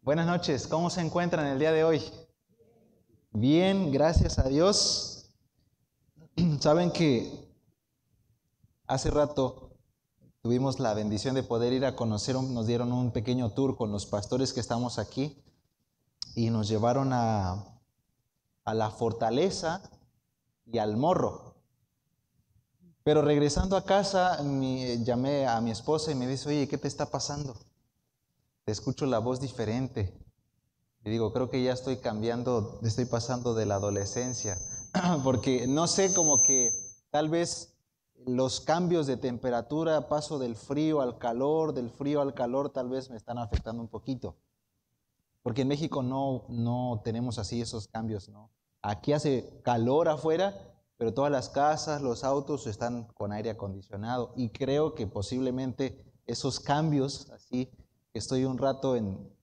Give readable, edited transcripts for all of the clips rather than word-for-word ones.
Buenas noches, ¿cómo se encuentran el día de hoy? Bien, gracias a Dios. Saben que hace rato tuvimos la bendición de poder ir a conocer, nos dieron un pequeño tour con los pastores que estamos aquí y nos llevaron a la fortaleza y al morro. Pero regresando a casa, llamé a mi esposa y me dice, oye, ¿qué te está pasando? Te escucho la voz diferente. Y digo, creo que ya estoy cambiando, estoy pasando de la adolescencia, porque no sé, como que tal vez los cambios de temperatura, paso del frío al calor, del frío al calor, tal vez me están afectando un poquito. Porque en México no tenemos así esos cambios, ¿no? Aquí hace calor afuera, pero todas las casas, los autos están con aire acondicionado. Y creo que posiblemente esos cambios, así, que estoy un rato en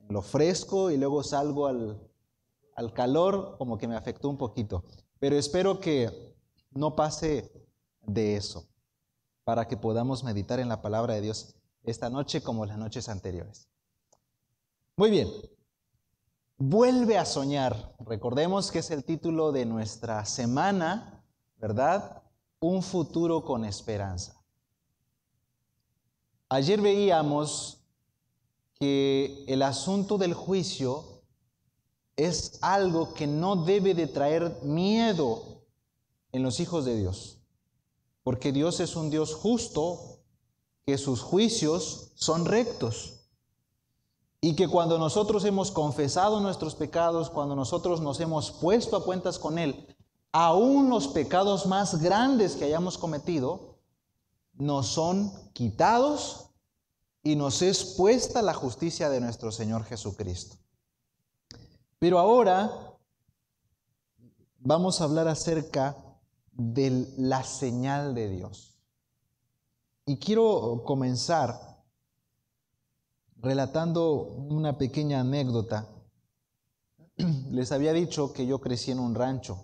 lo fresco y luego salgo al calor, como que me afectó un poquito. Pero espero que no pase de eso, para que podamos meditar en la palabra de Dios esta noche como las noches anteriores. Muy bien, vuelve a soñar. Recordemos que es el título de nuestra semana, ¿verdad? Un futuro con esperanza. Ayer veíamos que el asunto del juicio es algo que no debe de traer miedo en los hijos de Dios, porque Dios es un Dios justo, que sus juicios son rectos, y que cuando nosotros hemos confesado nuestros pecados, cuando nosotros nos hemos puesto a cuentas con Él, aún los pecados más grandes que hayamos cometido, nos son quitados y nos es puesta la justicia de nuestro Señor Jesucristo. Pero ahora vamos a hablar acerca de la señal de Dios. Y quiero comenzar relatando una pequeña anécdota. Les había dicho que yo crecí en un rancho.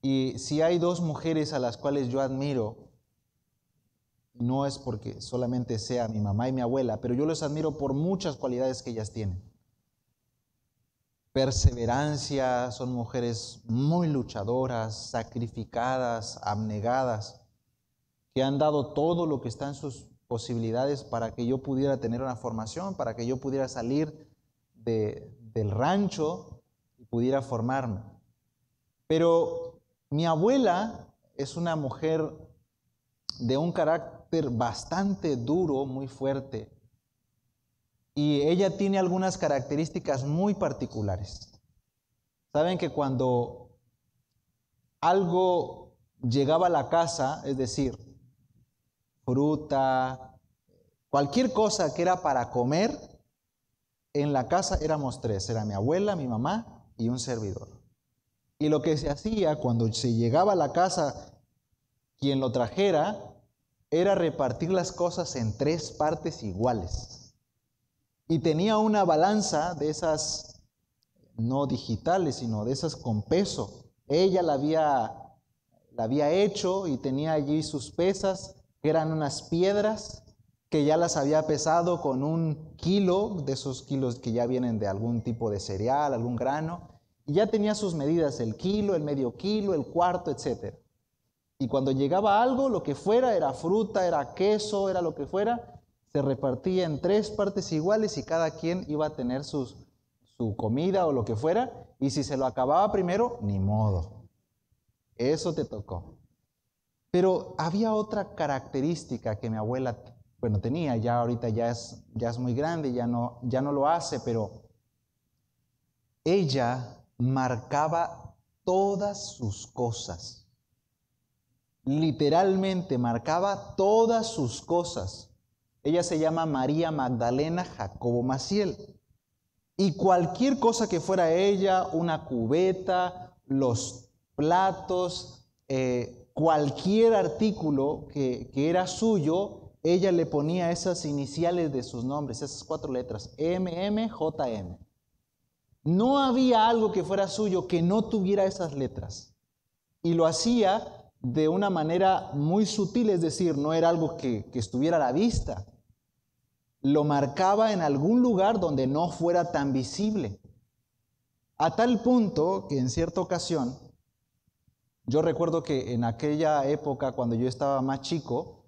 Y si hay dos mujeres a las cuales yo admiro, no es porque solamente sea mi mamá y mi abuela, pero yo les admiro por muchas cualidades que ellas tienen. Perseverancia, son mujeres muy luchadoras, sacrificadas, abnegadas, que han dado todo lo que está en sus posibilidades para que yo pudiera tener una formación, para que yo pudiera salir del rancho y pudiera formarme. Pero mi abuela es una mujer de un carácter bastante duro, muy fuerte, y ella tiene algunas características muy particulares. Saben que cuando algo llegaba a la casa, es decir, fruta, cualquier cosa que era para comer, en la casa éramos tres, era mi abuela, mi mamá y un servidor. Y lo que se hacía cuando se llegaba a la casa, quien lo trajera, era repartir las cosas en tres partes iguales. Y tenía una balanza de esas, no digitales, sino de esas con peso. Ella la había hecho y tenía allí sus pesas, que eran unas piedras que ya las había pesado con 1 kilo, de esos kilos que ya vienen de algún tipo de cereal, algún grano, y ya tenía sus medidas, el kilo, el medio kilo, el cuarto, etc. Y cuando llegaba algo, lo que fuera, era fruta, era queso, era lo que fuera, se repartía en tres partes iguales y cada quien iba a tener su comida o lo que fuera, y si se lo acababa primero, ni modo. Eso te tocó. Pero había otra característica que mi abuela, tenía, ya ahorita ya es muy grande, ya no lo hace, pero ella marcaba todas sus cosas. Literalmente marcaba todas sus cosas. Ella se llama María Magdalena Jacobo Maciel. Y cualquier cosa que fuera ella, una cubeta, los platos, cualquier artículo que era suyo, ella le ponía esas iniciales de sus nombres, esas 4 letras, MMJM. No había algo que fuera suyo que no tuviera esas letras. Y lo hacía de una manera muy sutil, es decir, no era algo que estuviera a la vista. lo marcaba en algún lugar donde no fuera tan visible. A tal punto que en cierta ocasión, yo recuerdo que en aquella época, cuando yo estaba más chico,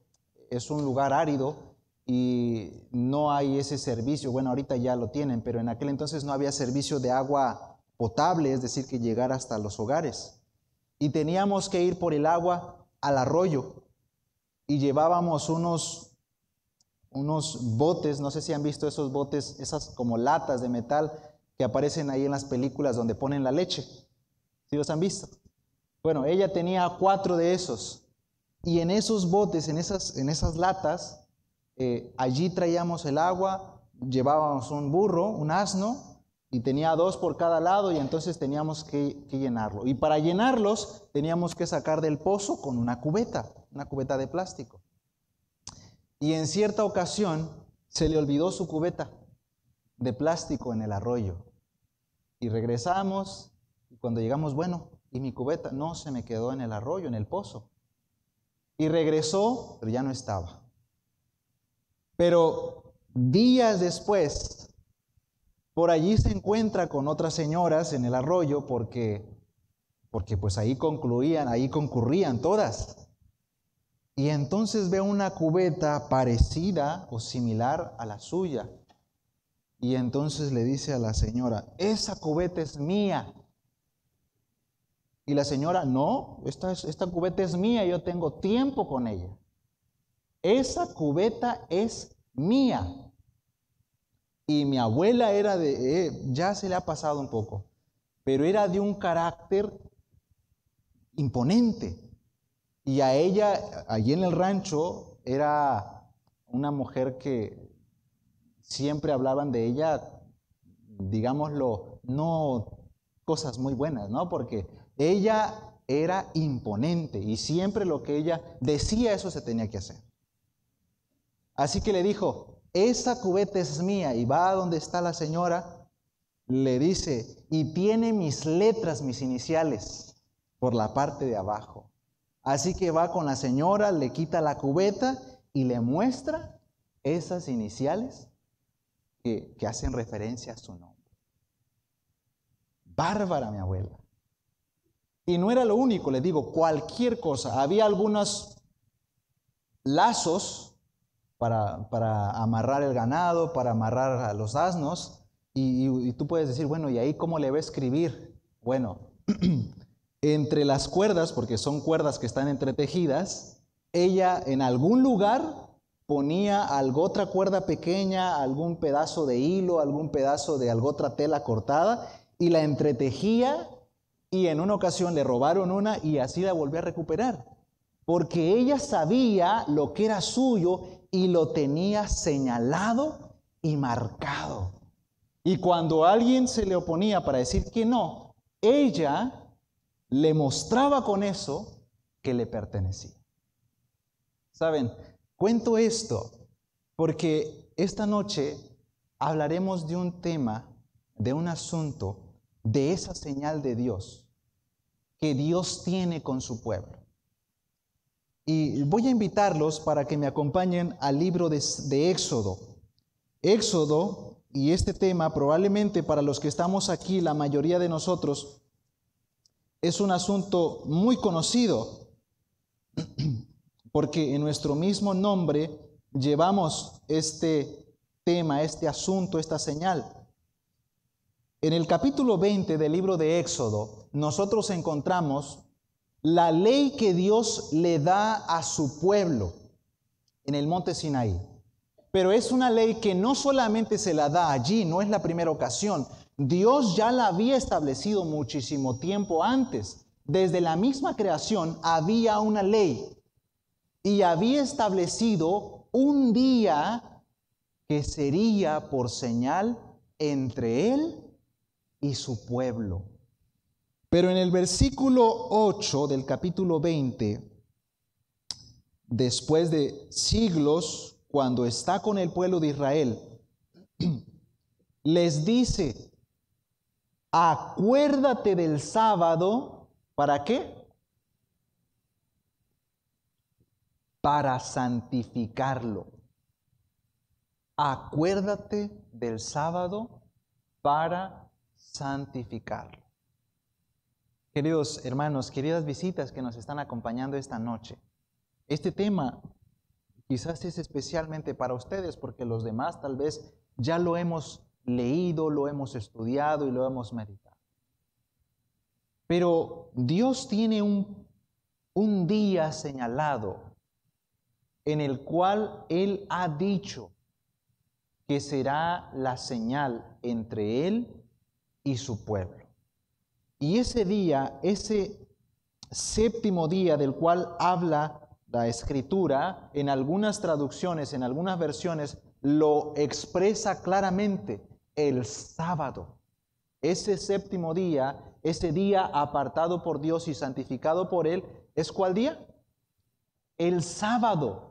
es un lugar árido y no hay ese servicio. Bueno, ahorita ya lo tienen, pero en aquel entonces no había servicio de agua potable, es decir, que llegara hasta los hogares. Y teníamos que ir por el agua al arroyo y llevábamos unos botes, no sé si han visto esos botes, esas como latas de metal que aparecen ahí en las películas donde ponen la leche. ¿Sí los han visto? Bueno, ella tenía 4 de esos y en esos botes, en esas latas, allí traíamos el agua, llevábamos un burro, un asno, y tenía 2 por cada lado y entonces teníamos que llenarlo. Y para llenarlos teníamos que sacar del pozo con una cubeta de plástico. Y en cierta ocasión se le olvidó su cubeta de plástico en el arroyo. Y regresamos y cuando llegamos, bueno, ¿y mi cubeta? No, se me quedó en el arroyo, en el pozo. Y regresó, pero ya no estaba. Pero días después, por allí se encuentra con otras señoras en el arroyo porque pues ahí concurrían todas. Y entonces ve una cubeta parecida o similar a la suya. Y entonces le dice a la señora, esa cubeta es mía. Y la señora, no, esta cubeta es mía, yo tengo tiempo con ella. Esa cubeta es mía. Y mi abuela era ya se le ha pasado un poco, pero era de un carácter imponente. Y a ella, allí en el rancho, era una mujer que siempre hablaban de ella, digámoslo, no cosas muy buenas, ¿no? Porque ella era imponente y siempre lo que ella decía, eso se tenía que hacer. Así que le dijo, esa cubeta es mía, y va a donde está la señora, le dice, y tiene mis letras, mis iniciales, por la parte de abajo. Así que va con la señora, le quita la cubeta y le muestra esas iniciales que hacen referencia a su nombre. Bárbara, mi abuela. Y no era lo único, les digo, cualquier cosa. Había algunos lazos para amarrar el ganado, para amarrar a los asnos, y tú puedes decir, bueno, ¿y ahí cómo le va a escribir? Bueno, entre las cuerdas, porque son cuerdas que están entretejidas, ella en algún lugar ponía otra cuerda pequeña, algún pedazo de hilo, algún pedazo de otra tela cortada, y la entretejía, y en una ocasión le robaron una y así la volvió a recuperar, porque ella sabía lo que era suyo y lo tenía señalado y marcado. Y cuando alguien se le oponía para decir que no, ella le mostraba con eso que le pertenecía. ¿Saben? Cuento esto porque esta noche hablaremos de un tema, de un asunto, de esa señal de Dios que Dios tiene con su pueblo. Y voy a invitarlos para que me acompañen al libro de Éxodo. Éxodo, y este tema probablemente para los que estamos aquí, la mayoría de nosotros, es un asunto muy conocido, porque en nuestro mismo nombre llevamos este tema, este asunto, esta señal. En el capítulo 20 del libro de Éxodo, nosotros encontramos la ley que Dios le da a su pueblo en el monte Sinaí. Pero es una ley que no solamente se la da allí, no es la primera ocasión. Dios ya la había establecido muchísimo tiempo antes. Desde la misma creación había una ley y había establecido un día que sería por señal entre Él y su pueblo. Pero en el versículo 8 del capítulo 20, después de siglos, cuando está con el pueblo de Israel, les dice, acuérdate del sábado, ¿para qué? Para santificarlo. acuérdate del sábado para santificarlo. Queridos hermanos, queridas visitas que nos están acompañando esta noche, este tema quizás es especialmente para ustedes porque los demás tal vez ya lo hemos leído, lo hemos estudiado y lo hemos meditado. Pero Dios tiene un día señalado en el cual Él ha dicho que será la señal entre Él y su pueblo. Y ese día, ese séptimo día del cual habla la Escritura, en algunas traducciones, en algunas versiones, lo expresa claramente: el sábado. Ese séptimo día, ese día apartado por Dios y santificado por Él, ¿es cuál día? El sábado.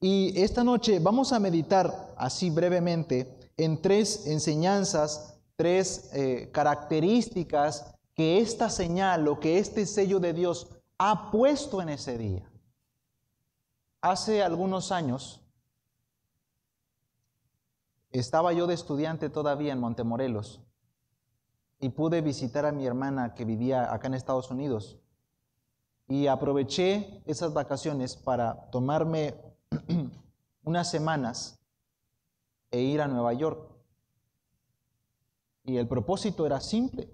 Y esta noche vamos a meditar así brevemente en tres enseñanzas, tres características que esta señal o que este sello de Dios ha puesto en ese día. Hace algunos años estaba yo de estudiante todavía en Montemorelos y pude visitar a mi hermana que vivía acá en Estados Unidos. Y aproveché esas vacaciones para tomarme unas semanas e ir a Nueva York. Y el propósito era simple,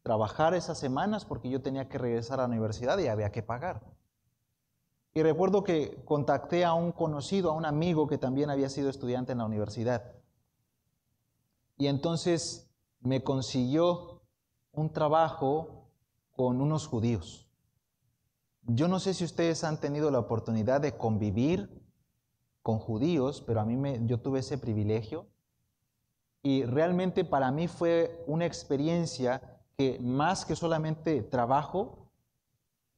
trabajar esas semanas porque yo tenía que regresar a la universidad y había que pagar. Y recuerdo que contacté a un conocido, a un amigo que también había sido estudiante en la universidad. Y entonces me consiguió un trabajo con unos judíos. Yo no sé si ustedes han tenido la oportunidad de convivir con judíos, pero yo tuve ese privilegio. Y realmente para mí fue una experiencia que más que solamente trabajo,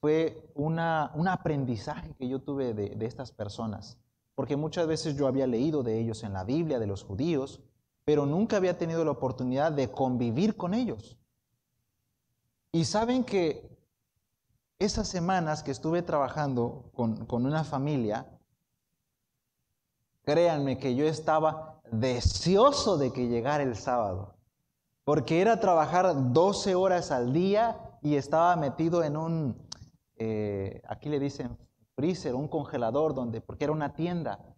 fue un aprendizaje que yo tuve de estas personas. Porque muchas veces yo había leído de ellos en la Biblia, de los judíos, pero nunca había tenido la oportunidad de convivir con ellos. Y saben que esas semanas que estuve trabajando con una familia, créanme que yo estaba deseoso de que llegara el sábado, porque era trabajar 12 horas al día y estaba metido en aquí le dicen freezer, un congelador, porque era una tienda.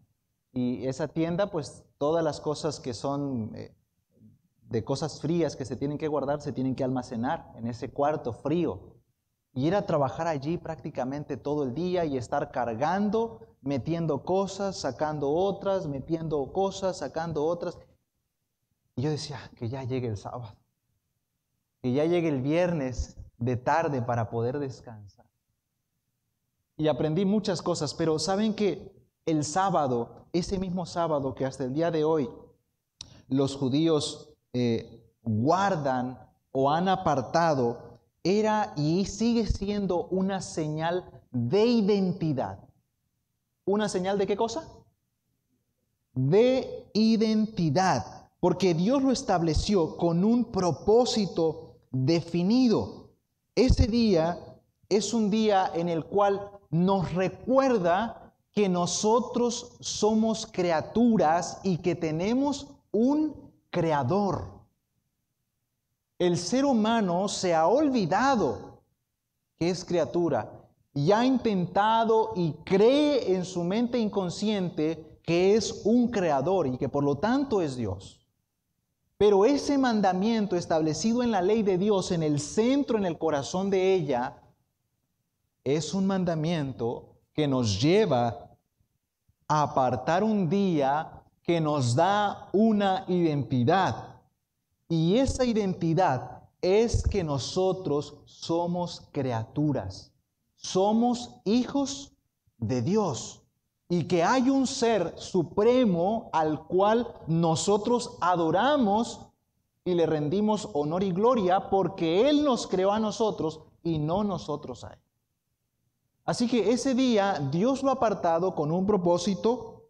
Y esa tienda, pues todas las cosas que son de cosas frías que se tienen que guardar, se tienen que almacenar en ese cuarto frío. Y era trabajar allí prácticamente todo el día y estar cargando, metiendo cosas, sacando otras, metiendo cosas, sacando otras. Y yo decía, que ya llegue el sábado, que ya llegue el viernes de tarde para poder descansar. Y aprendí muchas cosas, pero saben que el sábado, ese mismo sábado que hasta el día de hoy los judíos guardan o han apartado, era y sigue siendo una señal de identidad. ¿Una señal de qué cosa? De identidad, porque Dios lo estableció con un propósito definido. Ese día es un día en el cual nos recuerda que nosotros somos criaturas y que tenemos un creador. El ser humano se ha olvidado que es criatura y ha intentado y cree en su mente inconsciente que es un creador y que por lo tanto es Dios. Pero ese mandamiento establecido en la ley de Dios, en el centro, en el corazón de ella, es un mandamiento que nos lleva a apartar un día que nos da una identidad. Y esa identidad es que nosotros somos criaturas, somos hijos de Dios y que hay un ser supremo al cual nosotros adoramos y le rendimos honor y gloria porque Él nos creó a nosotros y no nosotros a Él. Así que ese día Dios lo ha apartado con un propósito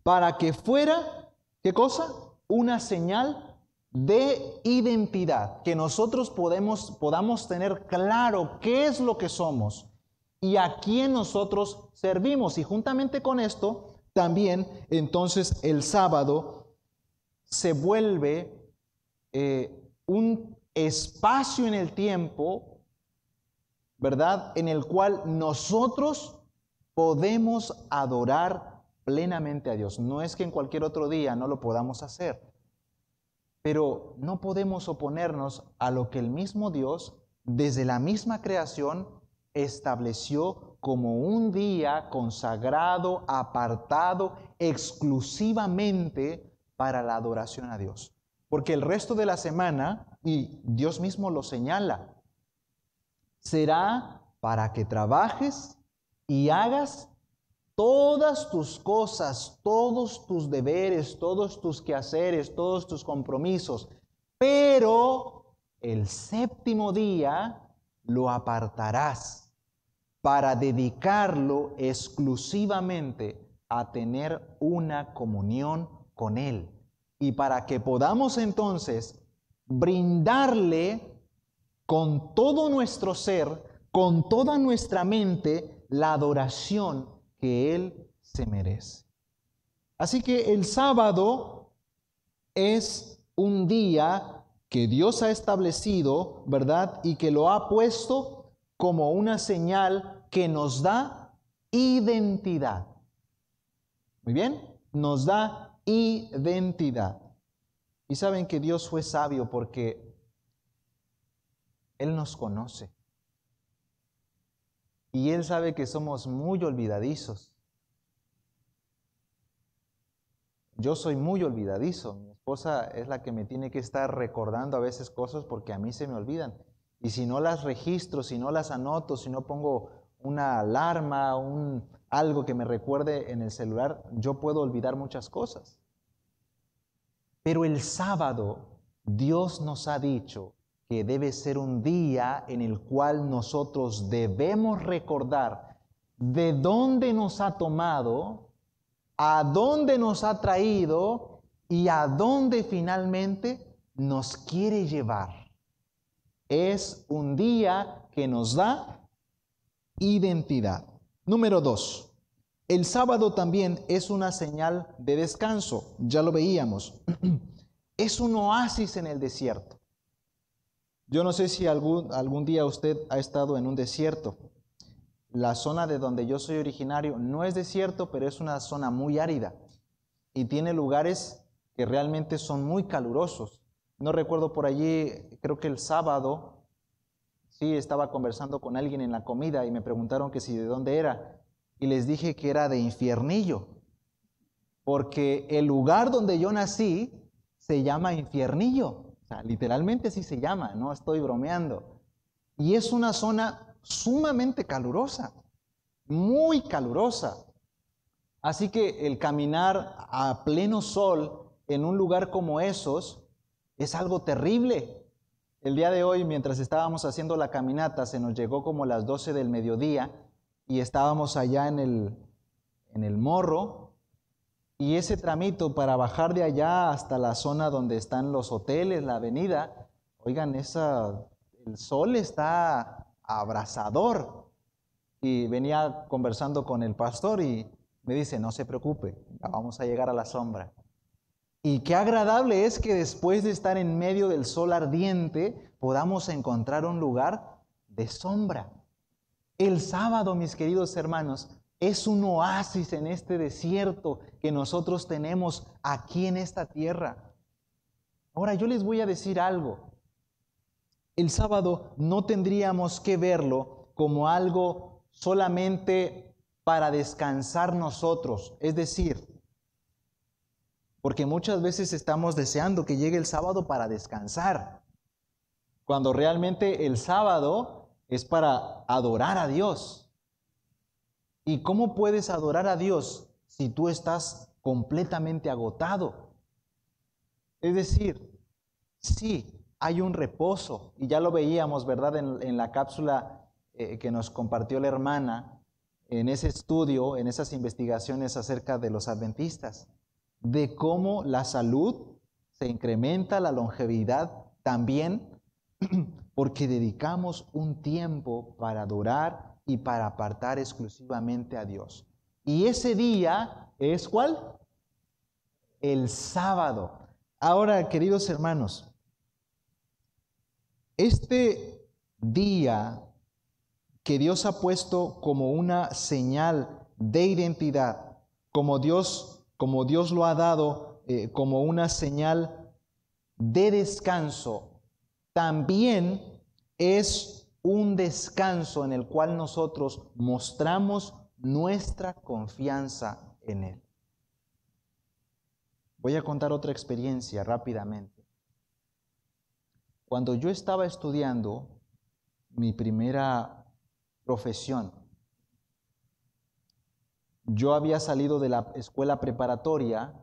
para que fuera, ¿qué cosa? Una señal de identidad, que nosotros podamos tener claro qué es lo que somos y a quién nosotros servimos. Y juntamente con esto también entonces el sábado se vuelve un espacio en el tiempo, ¿verdad?, en el cual nosotros podemos adorar plenamente a Dios. No es que en cualquier otro día no lo podamos hacer, pero no podemos oponernos a lo que el mismo Dios, desde la misma creación, estableció como un día consagrado, apartado exclusivamente para la adoración a Dios. Porque el resto de la semana, y Dios mismo lo señala, será para que trabajes y hagas todas tus cosas, todos tus deberes, todos tus quehaceres, todos tus compromisos, pero el séptimo día lo apartarás para dedicarlo exclusivamente a tener una comunión con Él y para que podamos entonces brindarle con todo nuestro ser, con toda nuestra mente, la adoración que Él se merece. Así que el sábado es un día que Dios ha establecido, ¿verdad? Y que lo ha puesto como una señal que nos da identidad. Muy bien, nos da identidad. Y saben que Dios fue sabio porque Él nos conoce. Y Él sabe que somos muy olvidadizos. Yo soy muy olvidadizo. Mi esposa es la que me tiene que estar recordando a veces cosas porque a mí se me olvidan. Y si no las registro, si no las anoto, si no pongo una alarma, algo que me recuerde en el celular, yo puedo olvidar muchas cosas. Pero el sábado, Dios nos ha dicho que debe ser un día en el cual nosotros debemos recordar de dónde nos ha tomado, a dónde nos ha traído y a dónde finalmente nos quiere llevar. Es un día que nos da identidad. Número 2. El sábado también es una señal de descanso. Ya lo veíamos. Es un oasis en el desierto. Yo no sé si algún día usted ha estado en un desierto. La zona de donde yo soy originario no es desierto, pero es una zona muy árida y tiene lugares que realmente son muy calurosos. No recuerdo por allí, creo que el sábado, sí, estaba conversando con alguien en la comida y me preguntaron que si de dónde era y les dije que era de Infiernillo, porque el lugar donde yo nací se llama Infiernillo. O sea, literalmente así se llama, no estoy bromeando. Y es una zona sumamente calurosa, muy calurosa. Así que el caminar a pleno sol en un lugar como esos es algo terrible. El día de hoy, mientras estábamos haciendo la caminata, se nos llegó como las 12 del mediodía y estábamos allá en el morro. Y ese tramito para bajar de allá hasta la zona donde están los hoteles, la avenida, oigan, el sol está abrasador. Y venía conversando con el pastor y me dice, no se preocupe, vamos a llegar a la sombra. Y qué agradable es que después de estar en medio del sol ardiente, podamos encontrar un lugar de sombra. El sábado, mis queridos hermanos, es un oasis en este desierto que nosotros tenemos aquí en esta tierra. Ahora, yo les voy a decir algo. El sábado no tendríamos que verlo como algo solamente para descansar nosotros. Es decir, porque muchas veces estamos deseando que llegue el sábado para descansar, cuando realmente el sábado es para adorar a Dios. ¿Y cómo puedes adorar a Dios si tú estás completamente agotado? Es decir, sí, hay un reposo, y ya lo veíamos, ¿verdad? En la cápsula que nos compartió la hermana, en ese estudio, en esas investigaciones acerca de los adventistas, de cómo la salud se incrementa, la longevidad también, porque dedicamos un tiempo para adorar y para apartar exclusivamente a Dios. Y ese día ¿Es cuál? El sábado. Ahora, queridos hermanos, este día que Dios ha puesto como una señal de identidad, como Dios lo ha dado como una señal de descanso, también es un descanso en el cual nosotros mostramos nuestra confianza en Él. Voy a contar otra experiencia rápidamente. Cuando yo estaba estudiando mi primera profesión, yo había salido de la escuela preparatoria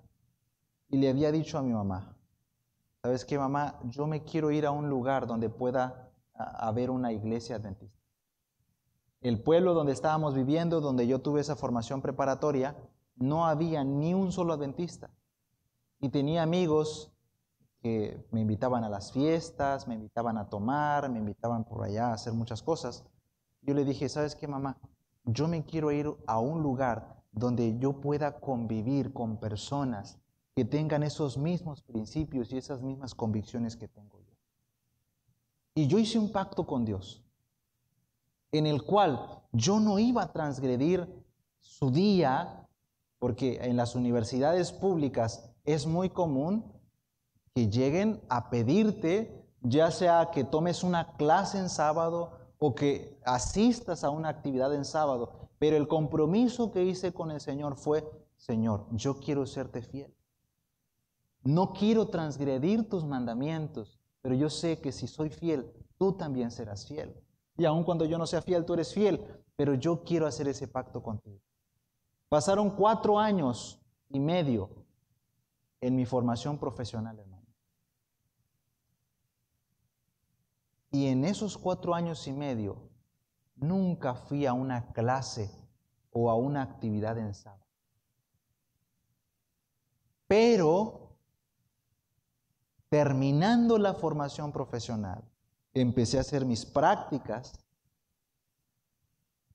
y le había dicho a mi mamá, ¿sabes qué, mamá? Yo me quiero ir a un lugar donde pueda haber una iglesia adventista. El pueblo donde estábamos viviendo, donde yo tuve esa formación preparatoria, no había ni un solo adventista. Y tenía amigos que me invitaban a las fiestas, me invitaban a tomar, me invitaban por allá a hacer muchas cosas. Yo le dije, ¿sabes qué, mamá? Yo me quiero ir a un lugar donde yo pueda convivir con personas que tengan esos mismos principios y esas mismas convicciones que tengo yo. Y yo hice un pacto con Dios, en el cual yo no iba a transgredir su día, porque en las universidades públicas es muy común que lleguen a pedirte, ya sea que tomes una clase en sábado o que asistas a una actividad en sábado, pero el compromiso que hice con el Señor fue, Señor, yo quiero serte fiel. No quiero transgredir tus mandamientos, pero yo sé que si soy fiel, tú también serás fiel. Y aun cuando yo no sea fiel, tú eres fiel, pero yo quiero hacer ese pacto contigo. Pasaron 4 años y medio en mi formación profesional, hermano. Y en esos 4 años y medio, nunca fui a una clase o a una actividad en sábado. Pero, terminando la formación profesional, empecé a hacer mis prácticas.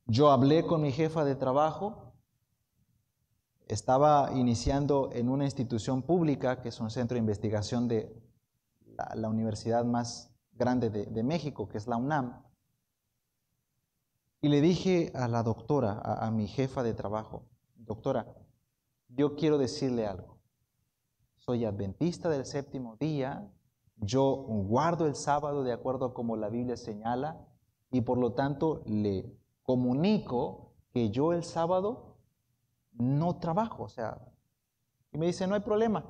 Yo hablé con mi jefa de trabajo. Estaba iniciando en una institución pública, que es un centro de investigación de la universidad más grande de México, que es la UNAM. Y le dije a la doctora, a mi jefa de trabajo, doctora, yo quiero decirle algo. Soy adventista del séptimo día, yo guardo el sábado de acuerdo a como la Biblia señala, y por lo tanto le comunico que yo el sábado no trabajo. O sea, y me dice, no hay problema,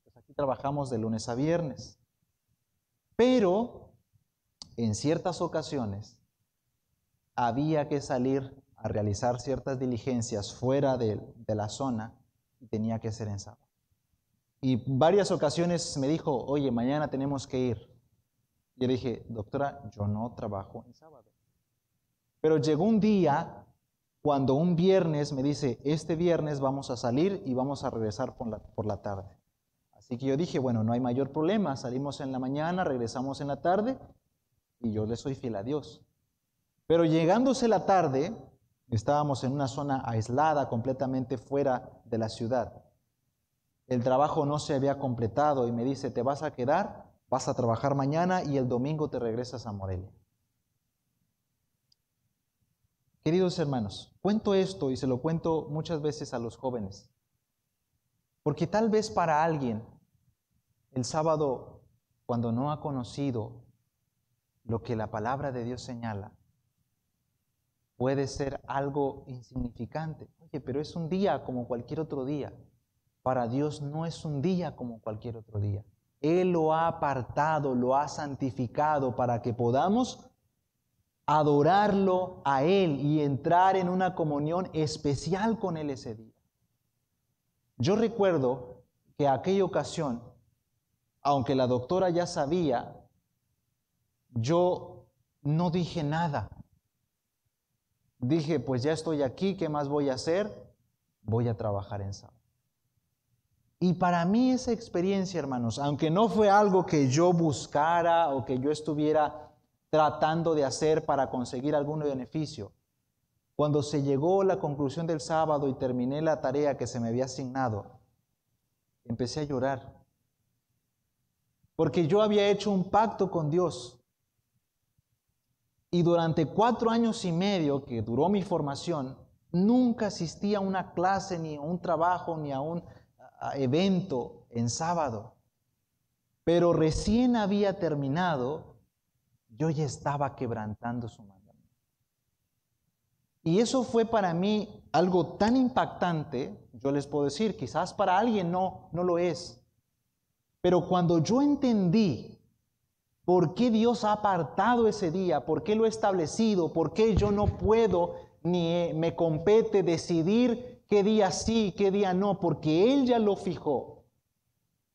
pues aquí trabajamos de lunes a viernes. Pero en ciertas ocasiones había que salir a realizar ciertas diligencias fuera de la zona y tenía que ser en sábado. Y varias ocasiones me dijo, oye, mañana tenemos que ir. Y yo le dije, doctora, yo no trabajo en sábado. Pero llegó un día cuando un viernes me dice, este viernes vamos a salir y vamos a regresar por la tarde. Así que yo dije, bueno, no hay mayor problema, salimos en la mañana, regresamos en la tarde y yo le soy fiel a Dios. Pero llegándose la tarde, estábamos en una zona aislada, completamente fuera de la ciudad. El trabajo no se había completado y me dice, te vas a quedar, vas a trabajar mañana y el domingo te regresas a Morelia. Queridos hermanos, cuento esto y se lo cuento muchas veces a los jóvenes, porque tal vez para alguien el sábado, cuando no ha conocido lo que la palabra de Dios señala, puede ser algo insignificante. Oye, pero es un día como cualquier otro día. Para Dios no es un día como cualquier otro día. Él lo ha apartado, lo ha santificado para que podamos adorarlo a Él y entrar en una comunión especial con Él ese día. Yo recuerdo que aquella ocasión, aunque la doctora ya sabía, yo no dije nada. Dije, pues ya estoy aquí, ¿qué más voy a hacer? Voy a trabajar en sábado. Y para mí esa experiencia, hermanos, aunque no fue algo que yo buscara o que yo estuviera tratando de hacer para conseguir algún beneficio, cuando se llegó la conclusión del sábado y terminé la tarea que se me había asignado, empecé a llorar. Porque yo había hecho un pacto con Dios. Y durante 4 años y medio que duró mi formación, nunca asistí a una clase, ni a un trabajo, ni a un evento en sábado. Pero recién había terminado, yo ya estaba quebrantando su mandamiento. Y eso fue para mí algo tan impactante, yo les puedo decir, quizás para alguien no lo es. Pero cuando yo entendí por qué Dios ha apartado ese día, por qué lo ha establecido, por qué yo no puedo ni me compete decidir qué día sí, qué día no, porque Él ya lo fijó.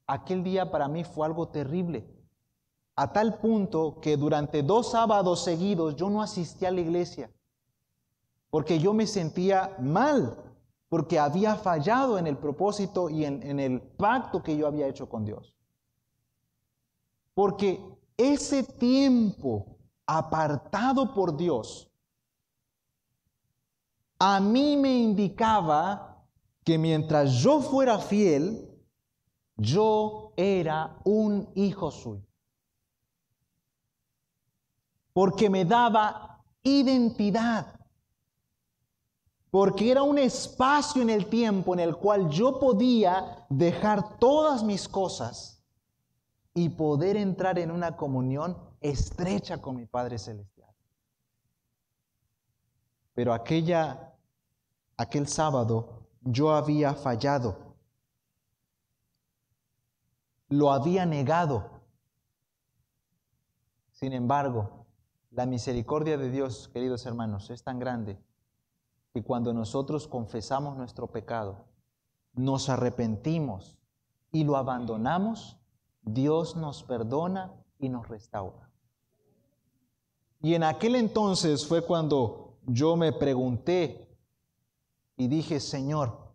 Aquel día para mí fue algo terrible, a tal punto que durante 2 sábados seguidos yo no asistí a la iglesia, porque yo me sentía mal, porque había fallado en el propósito y en el pacto que yo había hecho con Dios. Porque ese tiempo apartado por Dios a mí me indicaba que mientras yo fuera fiel, yo era un hijo suyo. Porque me daba identidad. Porque era un espacio en el tiempo en el cual yo podía dejar todas mis cosas y poder entrar en una comunión estrecha con mi Padre Celestial. Pero aquel sábado yo había fallado. Lo había negado. Sin embargo, la misericordia de Dios, queridos hermanos, es tan grande que cuando nosotros confesamos nuestro pecado, nos arrepentimos y lo abandonamos, Dios nos perdona y nos restaura. Y en aquel entonces fue cuando yo me pregunté y dije, Señor,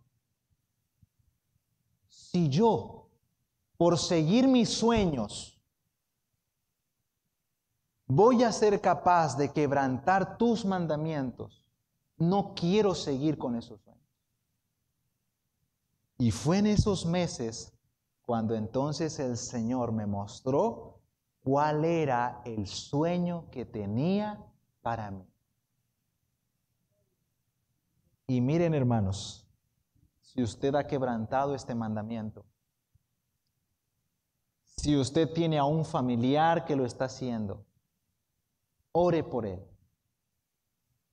si yo, por seguir mis sueños, voy a ser capaz de quebrantar tus mandamientos, no quiero seguir con esos sueños. Y fue en esos meses cuando entonces el Señor me mostró cuál era el sueño que tenía para mí. Y miren, hermanos, si usted ha quebrantado este mandamiento, si usted tiene a un familiar que lo está haciendo, ore por él.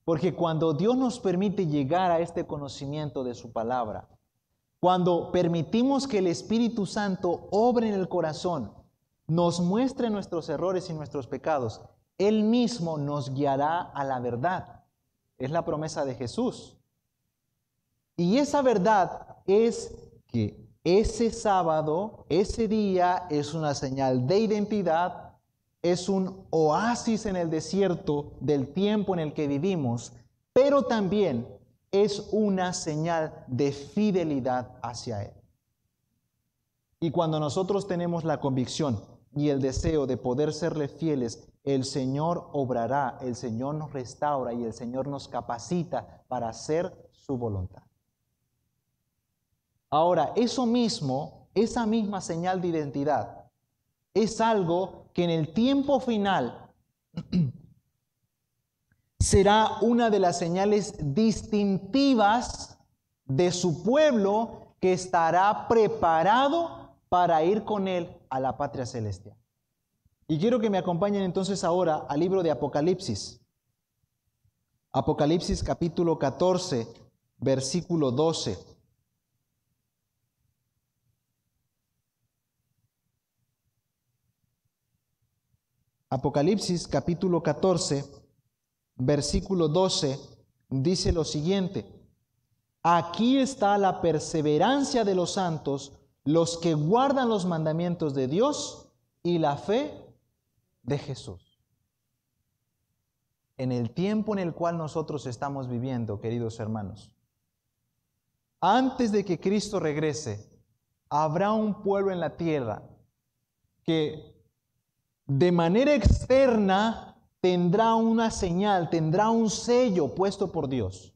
Porque cuando Dios nos permite llegar a este conocimiento de su palabra, cuando permitimos que el Espíritu Santo obre en el corazón, nos muestre nuestros errores y nuestros pecados, Él mismo nos guiará a la verdad. Es la promesa de Jesús. Y esa verdad es que ese sábado, ese día, es una señal de identidad, es un oasis en el desierto del tiempo en el que vivimos, pero también es una señal de fidelidad hacia Él. Y cuando nosotros tenemos la convicción y el deseo de poder serle fieles, el Señor obrará, el Señor nos restaura y el Señor nos capacita para hacer su voluntad. Ahora, eso mismo, esa misma señal de identidad, es algo que en el tiempo final será una de las señales distintivas de su pueblo que estará preparado para ir con Él a la patria celestial. Y quiero que me acompañen entonces ahora al libro de Apocalipsis. Apocalipsis capítulo 14, versículo 12. Apocalipsis capítulo 14, versículo 12, dice lo siguiente: aquí está la perseverancia de los santos, los que guardan los mandamientos de Dios y la fe de Jesús. En el tiempo en el cual nosotros estamos viviendo, queridos hermanos, antes de que Cristo regrese, habrá un pueblo en la tierra que de manera externa tendrá una señal, tendrá un sello puesto por Dios.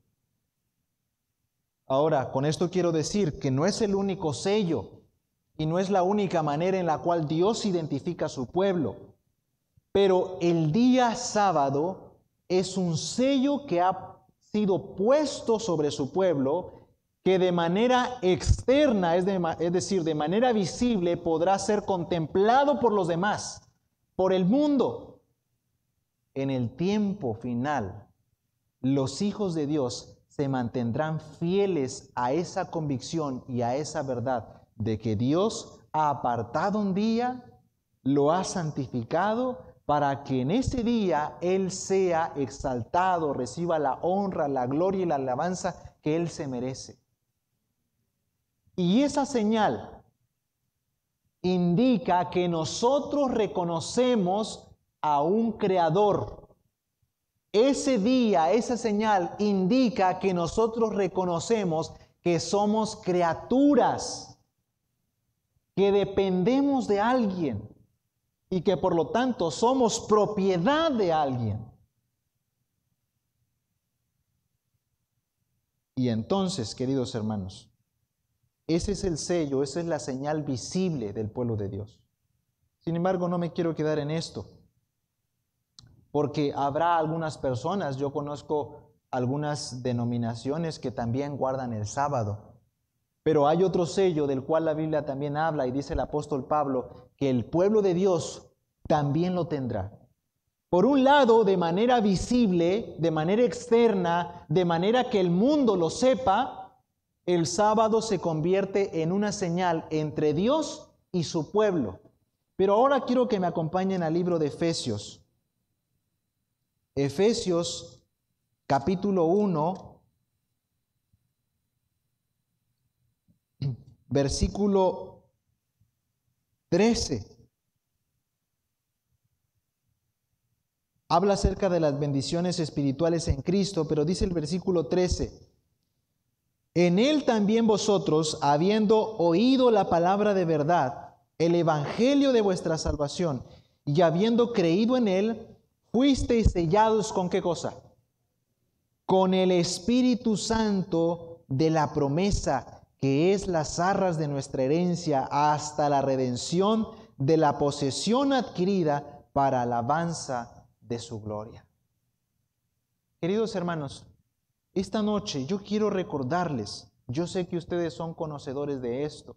Ahora, con esto quiero decir que no es el único sello y no es la única manera en la cual Dios identifica a su pueblo. Pero el día sábado es un sello que ha sido puesto sobre su pueblo, que de manera externa, es decir, de manera visible, podrá ser contemplado por los demás, por el mundo. En el tiempo final, los hijos de Dios se mantendrán fieles a esa convicción y a esa verdad de que Dios ha apartado un día, lo ha santificado para que en ese día Él sea exaltado, reciba la honra, la gloria y la alabanza que Él se merece. Y esa señal indica que nosotros reconocemos a un Creador. Ese día, esa señal indica que nosotros reconocemos que somos criaturas, que dependemos de alguien y que por lo tanto somos propiedad de alguien. Y entonces, queridos hermanos, ese es el sello, esa es la señal visible del pueblo de Dios. Sin embargo, no me quiero quedar en esto, porque habrá algunas personas, yo conozco algunas denominaciones que también guardan el sábado, pero hay otro sello del cual la Biblia también habla y dice el apóstol Pablo que el pueblo de Dios también lo tendrá. Por un lado, de manera visible, de manera externa, de manera que el mundo lo sepa, el sábado se convierte en una señal entre Dios y su pueblo. Pero ahora quiero que me acompañen al libro de Efesios. Efesios capítulo 1, versículo 13. Habla acerca de las bendiciones espirituales en Cristo, pero dice el versículo 13: en Él también vosotros, habiendo oído la palabra de verdad, el evangelio de vuestra salvación, y habiendo creído en Él, fuisteis sellados ¿con qué cosa? Con el Espíritu Santo de la promesa, que es las arras de nuestra herencia, hasta la redención de la posesión adquirida para alabanza de su gloria. Queridos hermanos, esta noche yo quiero recordarles, yo sé que ustedes son conocedores de esto,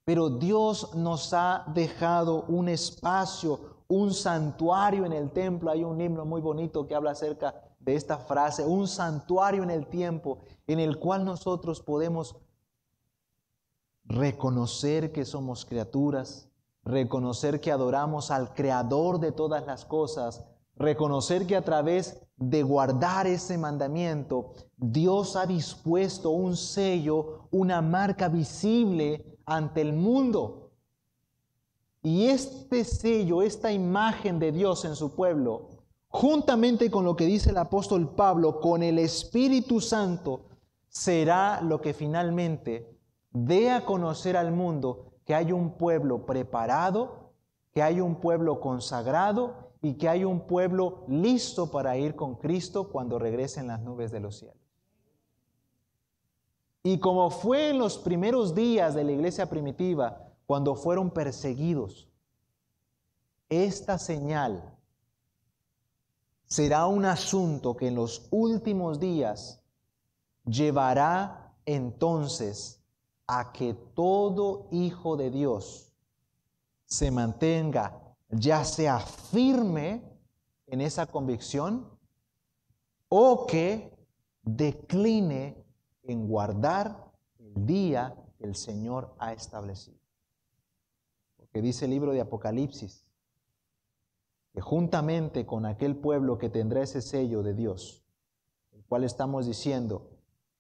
pero Dios nos ha dejado un espacio, un santuario en el templo. Hay un himno muy bonito que habla acerca de esta frase, un santuario en el tiempo, en el cual nosotros podemos reconocer que somos criaturas, reconocer que adoramos al Creador de todas las cosas, reconocer que a través de guardar ese mandamiento, Dios ha dispuesto un sello, una marca visible ante el mundo. Y este sello, esta imagen de Dios en su pueblo, juntamente con lo que dice el apóstol Pablo, con el Espíritu Santo, será lo que finalmente dé a conocer al mundo que hay un pueblo preparado, que hay un pueblo consagrado y que hay un pueblo listo para ir con Cristo cuando regresen las nubes de los cielos. Y como fue en los primeros días de la iglesia primitiva, cuando fueron perseguidos, esta señal será un asunto que en los últimos días llevará entonces a que todo hijo de Dios se mantenga, ya sea firme en esa convicción o que decline en guardar el día que el Señor ha establecido. Porque dice el libro de Apocalipsis que juntamente con aquel pueblo que tendrá ese sello de Dios, el cual estamos diciendo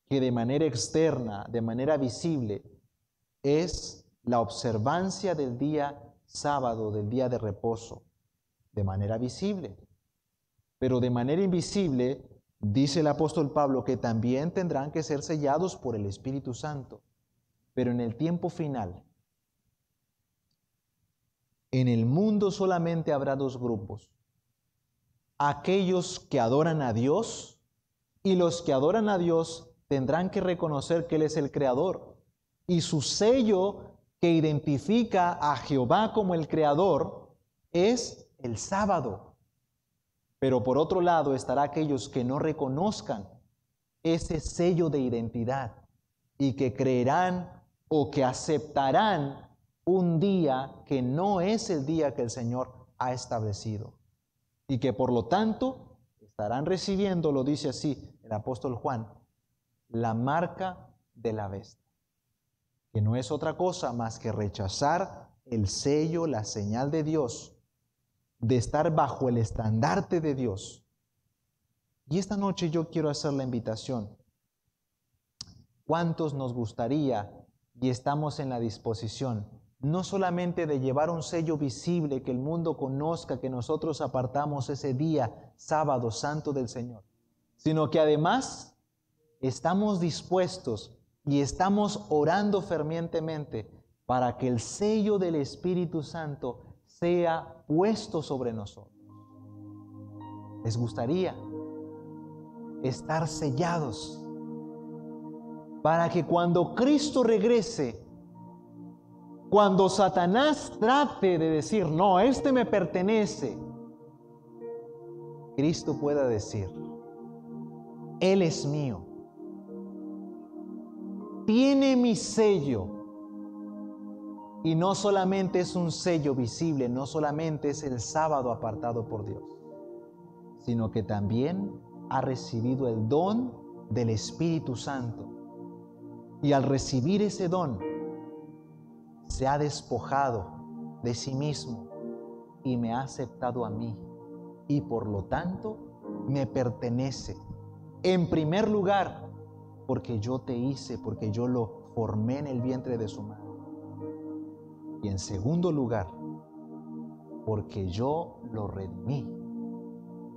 que de manera externa, de manera visible, es la observancia del día sábado, del día de reposo, de manera visible. Pero de manera invisible, dice el apóstol Pablo, que también tendrán que ser sellados por el Espíritu Santo. Pero en el tiempo final, en el mundo solamente habrá dos grupos. aquellos que adoran a Dios, y los que adoran a Dios tendrán que reconocer que Él es el Creador. Y su sello que identifica a Jehová como el Creador es el sábado. Pero por otro lado estará aquellos que no reconozcan ese sello de identidad y que creerán o que aceptarán un día que no es el día que el Señor ha establecido. Y que por lo tanto estarán recibiendo, lo dice así el apóstol Juan, la marca de la bestia, que no es otra cosa más que rechazar el sello, la señal de Dios, de estar bajo el estandarte de Dios. Y esta noche yo quiero hacer la invitación. ¿Cuántos nos gustaría y estamos en la disposición, no solamente de llevar un sello visible, que el mundo conozca que nosotros apartamos ese día, sábado santo del Señor, sino que además estamos dispuestos y estamos orando fervientemente para que el sello del Espíritu Santo sea puesto sobre nosotros? ¿Les gustaría estar sellados para que cuando Cristo regrese, cuando Satanás trate de decir, no, este me pertenece, Cristo pueda decir, Él es mío, tiene mi sello? Y no solamente es un sello visible, no solamente es el sábado apartado por Dios, sino que también ha recibido el don del Espíritu Santo. Y al recibir ese don, se ha despojado de sí mismo y me ha aceptado a mí. Y por lo tanto, me pertenece. En primer lugar, porque yo te hice, porque yo lo formé en el vientre de su madre. Y en segundo lugar, porque yo lo redimí,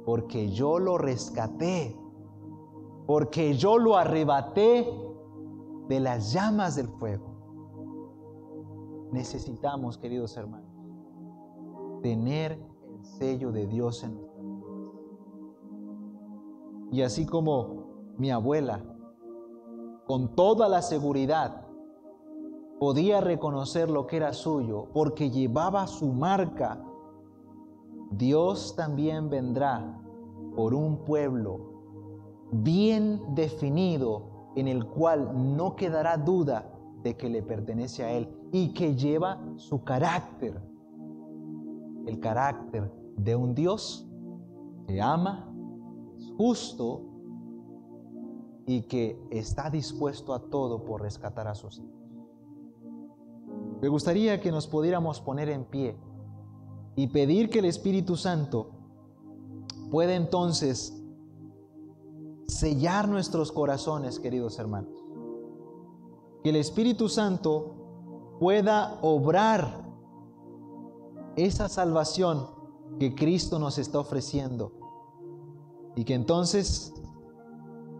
porque yo lo rescaté, porque yo lo arrebaté de las llamas del fuego. Necesitamos, queridos hermanos, tener el sello de Dios en nuestras vidas. Y así como mi abuela, con toda la seguridad, podía reconocer lo que era suyo porque llevaba su marca, Dios también vendrá por un pueblo bien definido en el cual no quedará duda de que le pertenece a Él y que lleva su carácter, el carácter de un Dios que ama, es justo y que está dispuesto a todo por rescatar a sus hijos. Me gustaría que nos pudiéramos poner en pie y pedir que el Espíritu Santo pueda entonces sellar nuestros corazones, queridos hermanos. Que el Espíritu Santo pueda obrar esa salvación que Cristo nos está ofreciendo y que entonces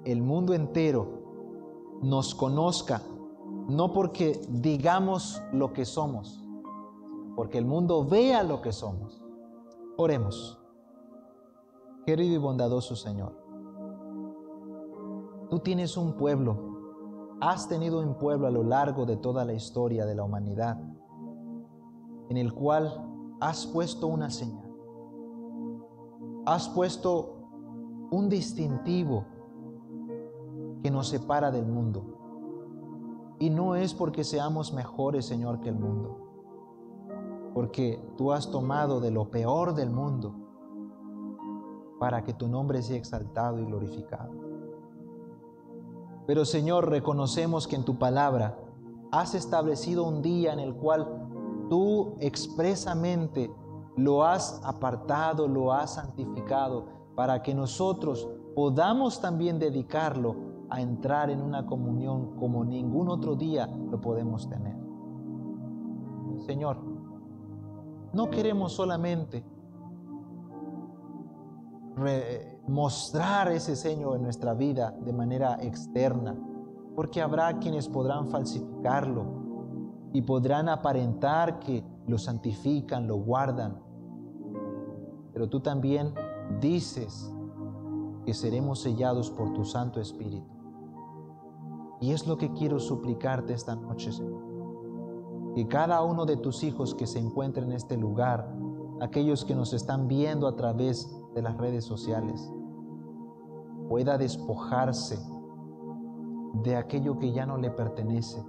el mundo entero nos conozca, no porque digamos lo que somos, porque el mundo vea lo que somos. Oremos. Querido y bondadoso Señor, tú tienes un pueblo, has tenido un pueblo a lo largo de toda la historia de la humanidad, en el cual has puesto una señal, has puesto un distintivo que nos separa del mundo. Y no es porque seamos mejores, Señor, que el mundo, porque tú has tomado de lo peor del mundo para que tu nombre sea exaltado y glorificado. Pero, Señor, reconocemos que en tu palabra has establecido un día en el cual tú expresamente lo has apartado, lo has santificado, para que nosotros podamos también dedicarlo a entrar en una comunión como ningún otro día lo podemos tener. Señor, no queremos solamente mostrar ese sello en nuestra vida de manera externa, porque habrá quienes podrán falsificarlo y podrán aparentar que lo santifican, lo guardan. Pero tú también dices que seremos sellados por tu Santo Espíritu. Y es lo que quiero suplicarte esta noche, Señor. Que cada uno de tus hijos que se encuentre en este lugar, aquellos que nos están viendo a través de las redes sociales, pueda despojarse de aquello que ya no le pertenece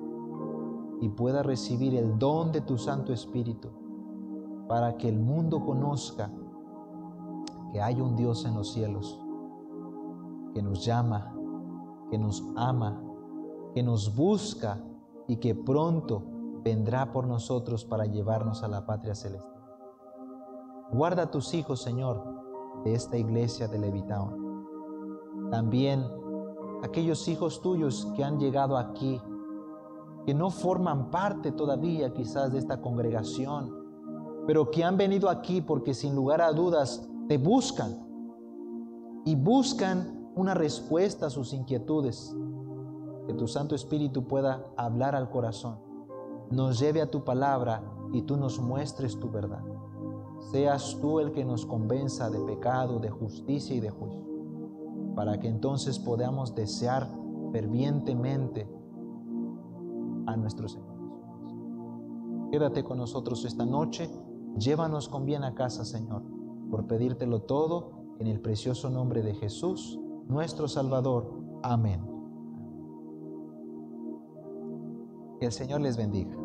y pueda recibir el don de tu Santo Espíritu para que el mundo conozca que hay un Dios en los cielos que nos llama, que nos ama, que nos busca y que pronto vendrá por nosotros para llevarnos a la patria celestial. Guarda a tus hijos, Señor, de esta iglesia de Levitown. También aquellos hijos tuyos que han llegado aquí, que no forman parte todavía quizás de esta congregación, pero que han venido aquí porque sin lugar a dudas te buscan y buscan una respuesta a sus inquietudes. Que tu Santo Espíritu pueda hablar al corazón, nos lleve a tu palabra y tú nos muestres tu verdad. Seas tú el que nos convenza de pecado, de justicia y de juicio, para que entonces podamos desear fervientemente a nuestro Señor Jesucristo. Quédate con nosotros esta noche, llévanos con bien a casa, Señor, por pedírtelo todo en el precioso nombre de Jesús, nuestro Salvador. Amén. Que el Señor les bendiga.